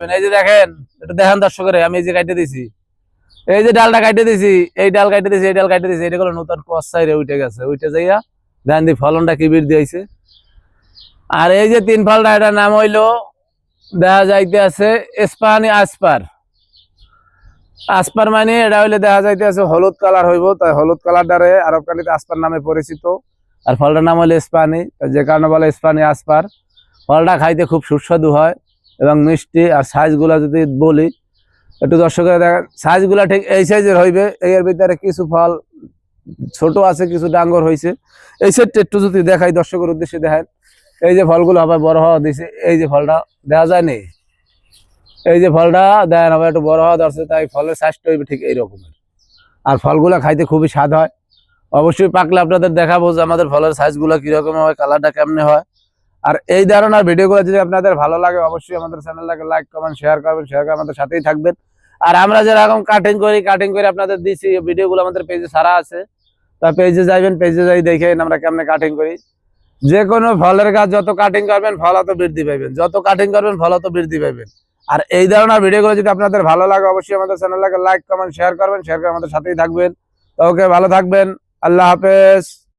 এই যে দেখেন, একটু দেখেন দর্শকের, আমি এই যে কাটে দিছি, এই যে ডালটা কাটে দিছি, এই ডাল কাটে দিছি, এই ডাল কাটে দিছি, এটা গুলো নতুন কসাইরে উঠে গেছে, উঠে যাইয়া ধান দি ফলনটা কি বৃদ্ধি হয়েছে। আর এই যে তিন ফলটা, এটার নাম হইলো দেখা যাইতে আছে স্পানি আসপার। আসপার মানে এটা হইলে দেখা যাইতে আছে হলুদ কালার হইব, তাই হলুদ কালার দ্বারে আরব কালিতে আসপার নামে পরিচিত। আর ফলটার নাম হলো স্পানি, যে কারণে বলে স্পানি আসপার। ফলটা খাইতে খুব সুস্বাদু হয় এবং মিষ্টি। আর সাইজ গুলা যদি বলি একটু দর্শকের দেখেন, সাইজ গুলা ঠিক এই সাইজের হইবে। এর ভিতরে কিছু ফল ছোট আছে, কিছু ডাঙ্গর হয়েছে। এই সাইডটা একটু যদি দেখাই দর্শকের উদ্দেশ্যে, দেখেন এই যে ফলগুলো হবে বড় হওয়া দিছে, এই যে ফলটা দেখা যায়নি, এই যে ফলটা দেখেন হবে একটু বড় হওয়া দরছে, তাই ফলের সাইজটা হইবে ঠিক এইরকমের। আর ফলগুলা খাইতে খুবই স্বাদ হয়। অবশ্যই পাকলে আপনাদের দেখাবো যে আমাদের ফলের সাইজগুলো কিরকম হয়, কালারটা কেমনে হয়। আর এই ধরনের ভিডিওগুলো যদি আপনাদের ভালো লাগে, অবশ্যই আমাদের চ্যানেলটাকে লাইক কমেন্ট শেয়ার করবেন, শেয়ার করে আমাদের সাথেই থাকবেন। আর আমরা যেরকম কাটিং করে আপনাদের দিচ্ছি, ভিডিওগুলো আমাদের পেজে ছাড়া আছে, তা পেজে যাইবেন, পেজে যাই দেখেন আমরা কেমনে কাটিং করি। যে কোনো ফলের গাছ যত কাটিং করবেন ফল অত বৃদ্ধি পাইবেন, যত কাটিং করবেন ফল অত বৃদ্ধি পাইবেন। আর এই ধরনের ভিডিওগুলো যদি আপনাদের ভালো লাগে, অবশ্যই আমাদের চ্যানেলটাকে লাইক কমেন্ট শেয়ার করবেন, শেয়ার করে আমাদের সাথেই থাকবেন। তো ওকে, ভালো থাকবেন, আল্লাহ হাফেজ।